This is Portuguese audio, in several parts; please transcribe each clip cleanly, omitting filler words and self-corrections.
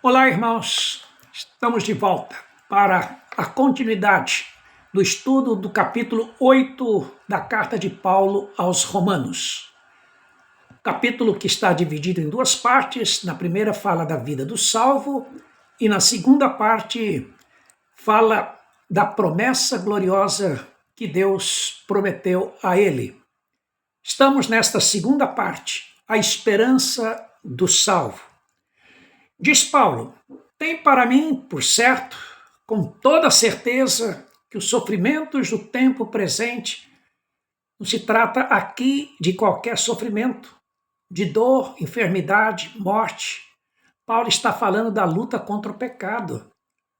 Olá, irmãos. Estamos de volta para a continuidade do estudo do capítulo 8 da carta de Paulo aos Romanos. Capítulo que está dividido em duas partes. Na primeira fala da vida do salvo e na segunda parte fala da promessa gloriosa que Deus prometeu a ele. Estamos nesta segunda parte, a esperança do salvo. Diz Paulo: tem para mim, por certo, com toda certeza, que os sofrimentos do tempo presente não se trata aqui de qualquer sofrimento, de dor, enfermidade, morte. Paulo está falando da luta contra o pecado,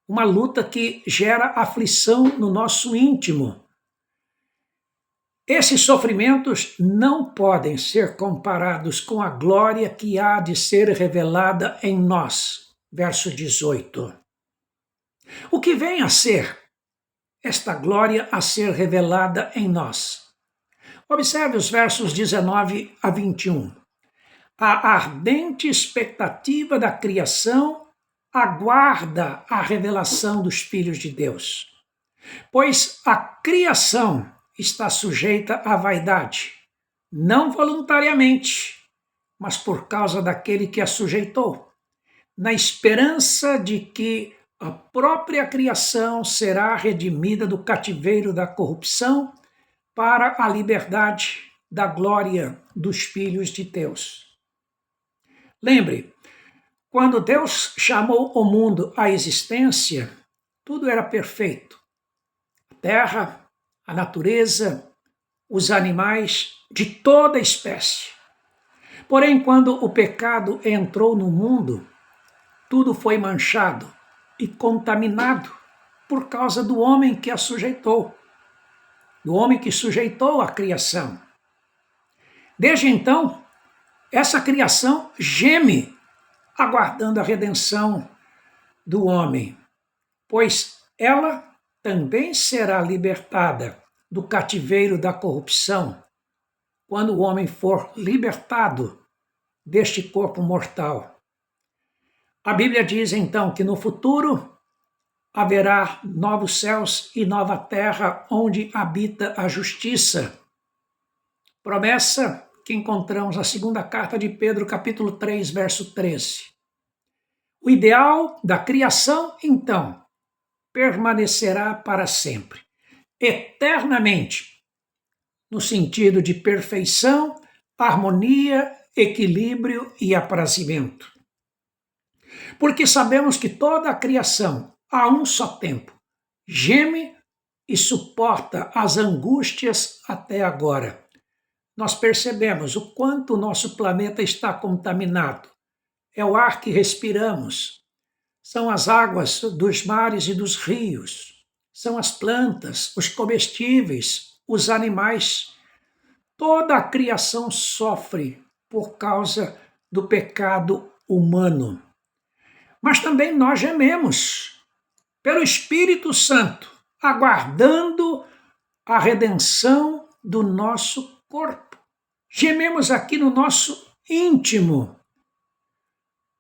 uma luta que gera aflição no nosso íntimo. Esses sofrimentos não podem ser comparados com a glória que há de ser revelada em nós. Verso 18. O que vem a ser esta glória a ser revelada em nós? Observe os versos 19 a 21. A ardente expectativa da criação aguarda a revelação dos filhos de Deus, pois a criação está sujeita à vaidade, não voluntariamente, mas por causa daquele que a sujeitou, na esperança de que a própria criação será redimida do cativeiro da corrupção para a liberdade da glória dos filhos de Deus. Lembre, quando Deus chamou o mundo à existência, tudo era perfeito. A terra, a natureza, os animais de toda espécie. Porém, quando o pecado entrou no mundo, tudo foi manchado e contaminado por causa do homem que a sujeitou, do homem que sujeitou a criação. Desde então, essa criação geme, aguardando a redenção do homem, pois ela também será libertada do cativeiro da corrupção quando o homem for libertado deste corpo mortal. A Bíblia diz então que no futuro haverá novos céus e nova terra onde habita a justiça. Promessa que encontramos na segunda carta de Pedro, capítulo 3, verso 13. O ideal da criação, então, permanecerá para sempre, eternamente, no sentido de perfeição, harmonia, equilíbrio e aprazimento. Porque sabemos que toda a criação, a um só tempo, geme e suporta as angústias até agora. Nós percebemos o quanto o nosso planeta está contaminado. É o ar que respiramos, são as águas dos mares e dos rios, são as plantas, os comestíveis, os animais. Toda a criação sofre por causa do pecado humano. Mas também nós gememos pelo Espírito Santo, aguardando a redenção do nosso corpo. Gememos aqui no nosso íntimo.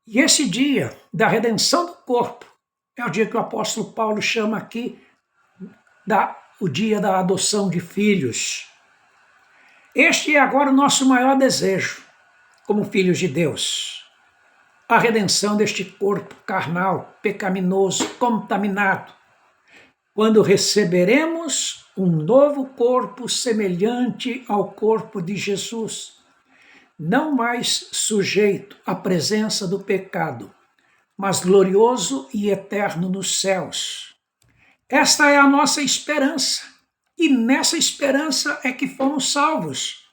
E esse dia da redenção do corpo é o dia que o apóstolo Paulo chama aqui o dia da adoção de filhos. Este é agora o nosso maior desejo, como filhos de Deus. A redenção deste corpo carnal, pecaminoso, contaminado, quando receberemos um novo corpo semelhante ao corpo de Jesus, não mais sujeito à presença do pecado, mas glorioso e eterno nos céus. Esta é a nossa esperança, e nessa esperança é que fomos salvos.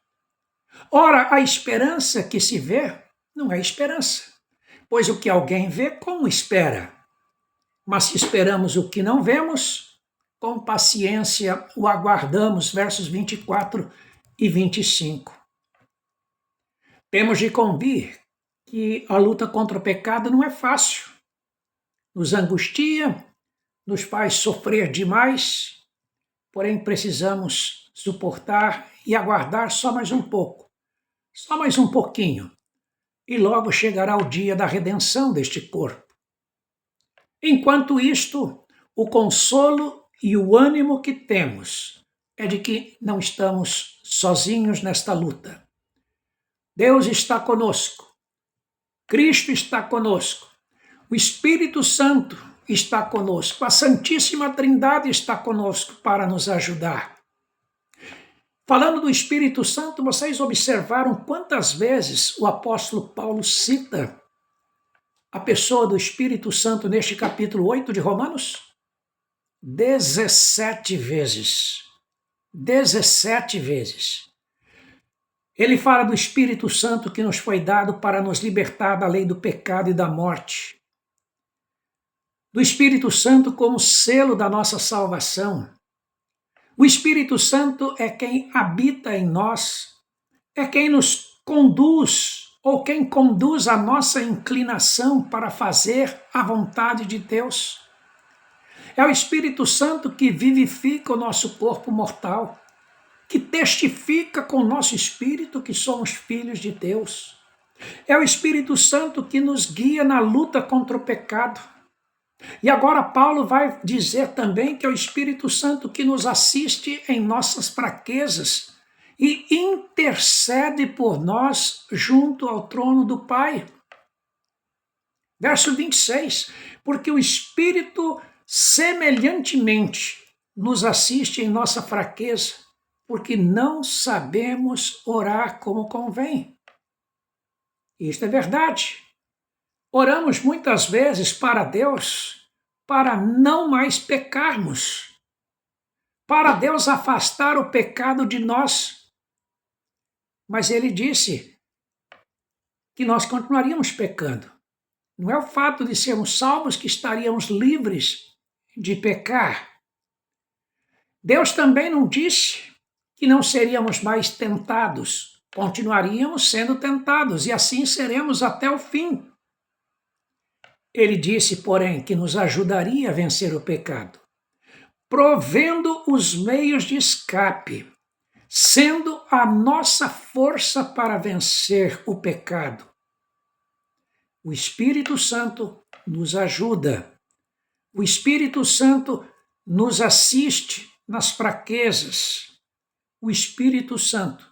Ora, a esperança que se vê não é esperança, pois o que alguém vê, como espera? Mas se esperamos o que não vemos, com paciência o aguardamos, versos 24 e 25. Temos de convir que a luta contra o pecado não é fácil. Nos angustia, nos faz sofrer demais, porém precisamos suportar e aguardar só mais um pouco, só mais um pouquinho, e logo chegará o dia da redenção deste corpo. Enquanto isto, o consolo e o ânimo que temos é de que não estamos sozinhos nesta luta. Deus está conosco, Cristo está conosco, o Espírito Santo está conosco, a Santíssima Trindade está conosco para nos ajudar. Falando do Espírito Santo, vocês observaram quantas vezes o apóstolo Paulo cita a pessoa do Espírito Santo neste capítulo 8 de Romanos? 17 vezes. 17 vezes. Ele fala do Espírito Santo que nos foi dado para nos libertar da lei do pecado e da morte. Do Espírito Santo como selo da nossa salvação. O Espírito Santo é quem habita em nós, é quem nos conduz, ou quem conduz a nossa inclinação para fazer a vontade de Deus. É o Espírito Santo que vivifica o nosso corpo mortal, que testifica com o nosso espírito que somos filhos de Deus. É o Espírito Santo que nos guia na luta contra o pecado. E agora Paulo vai dizer também que é o Espírito Santo que nos assiste em nossas fraquezas e intercede por nós junto ao trono do Pai. Verso 26, porque o Espírito semelhantemente nos assiste em nossa fraqueza, porque não sabemos orar como convém. Isto é verdade. Oramos muitas vezes para Deus para não mais pecarmos, para Deus afastar o pecado de nós. Mas Ele disse que nós continuaríamos pecando. Não é o fato de sermos salvos que estaríamos livres de pecar. Deus também não disse que não seríamos mais tentados, continuaríamos sendo tentados e assim seremos até o fim. Ele disse, porém, que nos ajudaria a vencer o pecado, provendo os meios de escape, sendo a nossa força para vencer o pecado. O Espírito Santo nos ajuda. O Espírito Santo nos assiste nas fraquezas. O Espírito Santo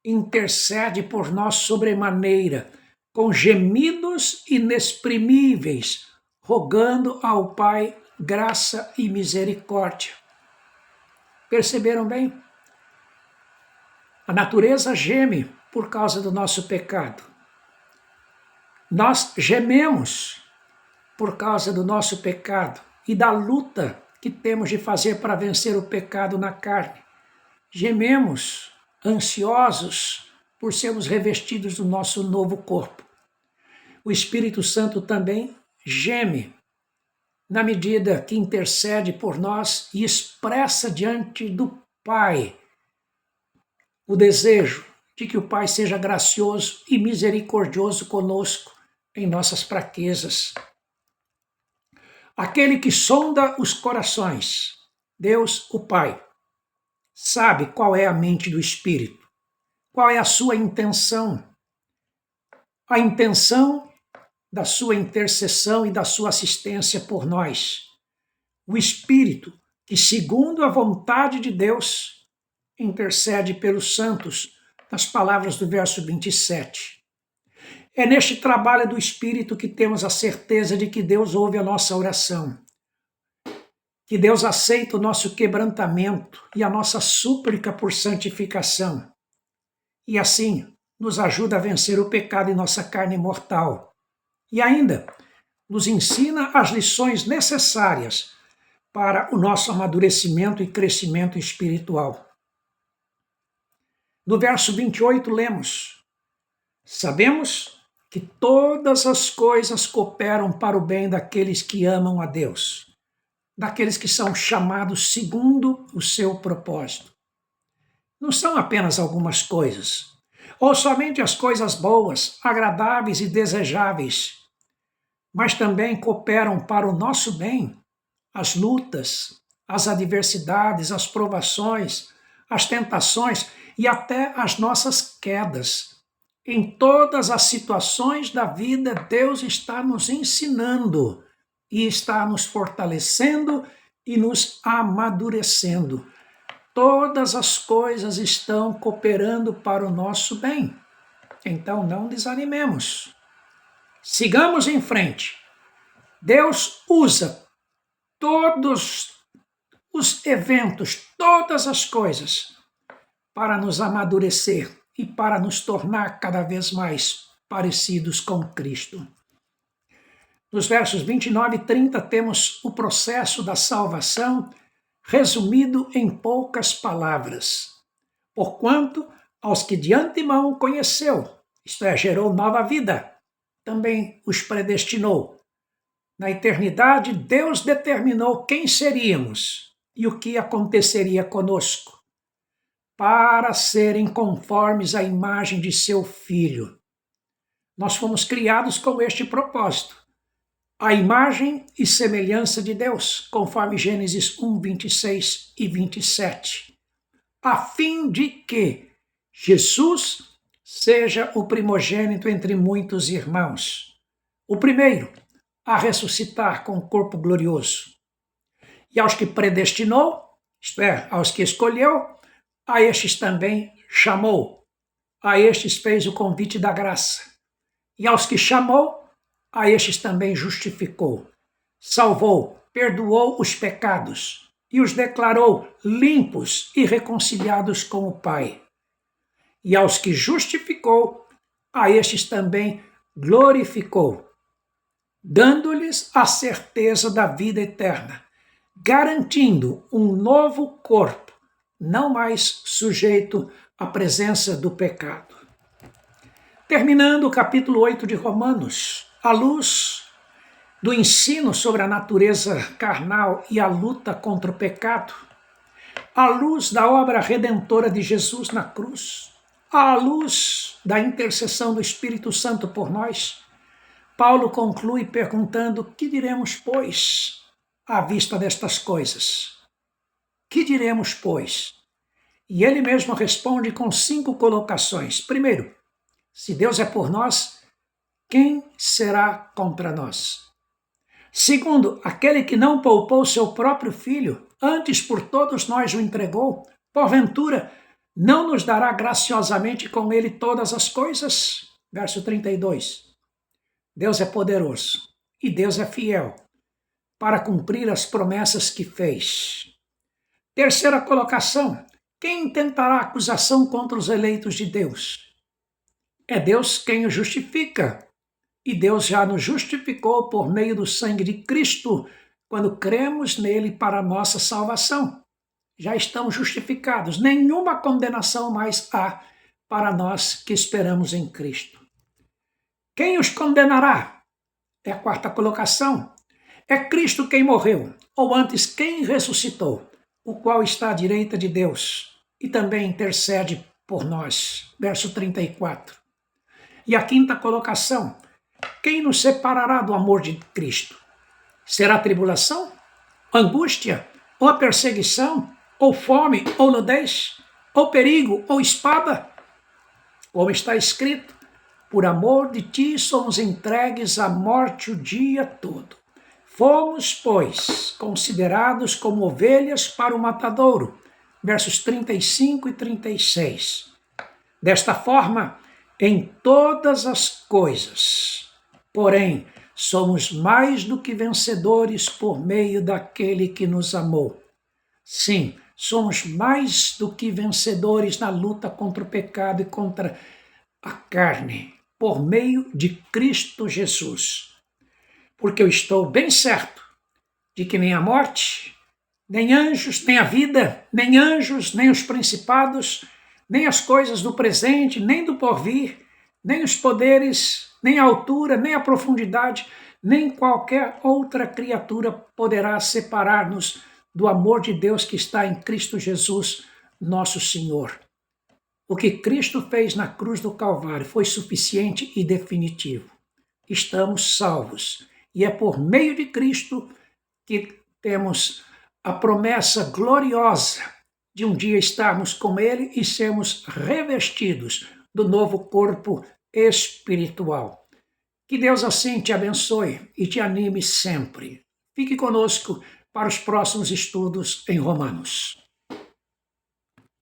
intercede por nós sobremaneira, com gemidos inexprimíveis, rogando ao Pai graça e misericórdia. Perceberam bem? A natureza geme por causa do nosso pecado. Nós gememos por causa do nosso pecado e da luta que temos de fazer para vencer o pecado na carne. Gememos, ansiosos por sermos revestidos do nosso novo corpo. O Espírito Santo também geme na medida que intercede por nós e expressa diante do Pai o desejo de que o Pai seja gracioso e misericordioso conosco em nossas fraquezas. Aquele que sonda os corações, Deus, o Pai, sabe qual é a mente do Espírito, qual é a sua intenção. A intenção da sua intercessão e da sua assistência por nós. O Espírito, que segundo a vontade de Deus, intercede pelos santos, nas palavras do verso 27. É neste trabalho do Espírito que temos a certeza de que Deus ouve a nossa oração, que Deus aceita o nosso quebrantamento e a nossa súplica por santificação, e assim nos ajuda a vencer o pecado em nossa carne mortal. E ainda nos ensina as lições necessárias para o nosso amadurecimento e crescimento espiritual. No verso 28 lemos: sabemos que todas as coisas cooperam para o bem daqueles que amam a Deus, daqueles que são chamados segundo o seu propósito. Não são apenas algumas coisas, ou somente as coisas boas, agradáveis e desejáveis, mas também cooperam para o nosso bem as lutas, as adversidades, as provações, as tentações e até as nossas quedas. Em todas as situações da vida, Deus está nos ensinando e está nos fortalecendo e nos amadurecendo. Todas as coisas estão cooperando para o nosso bem. Então não desanimemos. Sigamos em frente. Deus usa todos os eventos, todas as coisas, para nos amadurecer e para nos tornar cada vez mais parecidos com Cristo. Nos versos 29 e 30 temos o processo da salvação resumido em poucas palavras. Porquanto aos que de antemão conheceu, isto é, gerou nova vida, também os predestinou. Na eternidade, Deus determinou quem seríamos e o que aconteceria conosco, para serem conformes à imagem de seu Filho. Nós fomos criados com este propósito, a imagem e semelhança de Deus, conforme Gênesis 1, 26 e 27, a fim de que Jesus seja o primogênito entre muitos irmãos, o primeiro a ressuscitar com o corpo glorioso. E aos que predestinou, isto é, aos que escolheu, a estes também chamou, a estes fez o convite da graça. E aos que chamou, a estes também justificou, salvou, perdoou os pecados e os declarou limpos e reconciliados com o Pai. E aos que justificou, a estes também glorificou, dando-lhes a certeza da vida eterna, garantindo um novo corpo, não mais sujeito à presença do pecado. Terminando o capítulo 8 de Romanos, à luz do ensino sobre a natureza carnal e a luta contra o pecado, à luz da obra redentora de Jesus na cruz, à luz da intercessão do Espírito Santo por nós, Paulo conclui perguntando: que diremos, pois, à vista destas coisas? Que diremos, pois? E ele mesmo responde com 5 colocações. Primeiro, se Deus é por nós, quem será contra nós? Segundo, aquele que não poupou seu próprio filho, antes por todos nós o entregou, porventura não nos dará graciosamente com ele todas as coisas? Verso 32. Deus é poderoso e Deus é fiel para cumprir as promessas que fez. Terceira colocação, quem intentará acusação contra os eleitos de Deus? É Deus quem o justifica. E Deus já nos justificou por meio do sangue de Cristo, quando cremos nele para a nossa salvação. Já estamos justificados. Nenhuma condenação mais há para nós que esperamos em Cristo. Quem os condenará? É a quarta colocação. É Cristo quem morreu, ou antes quem ressuscitou, o qual está à direita de Deus e também intercede por nós. Verso 34. E a quinta colocação. Quem nos separará do amor de Cristo? Será tribulação? Angústia? Ou a perseguição? Ou fome? Ou nudez? Ou perigo? Ou espada? Como está escrito, por amor de ti somos entregues à morte o dia todo. Fomos, pois, considerados como ovelhas para o matadouro. Versos 35 e 36. Desta forma, em todas as coisas, porém, somos mais do que vencedores por meio daquele que nos amou. Sim, somos mais do que vencedores na luta contra o pecado e contra a carne, por meio de Cristo Jesus. Porque eu estou bem certo de que nem a morte, nem anjos, nem a vida, nem anjos, nem os principados, nem as coisas do presente, nem do porvir, nem os poderes, nem a altura, nem a profundidade, nem qualquer outra criatura poderá separar-nos do amor de Deus que está em Cristo Jesus, nosso Senhor. O que Cristo fez na cruz do Calvário foi suficiente e definitivo. Estamos salvos. E é por meio de Cristo que temos a promessa gloriosa de um dia estarmos com Ele e sermos revestidos do novo corpo espiritual. Que Deus assim te abençoe e te anime sempre. Fique conosco para os próximos estudos em Romanos.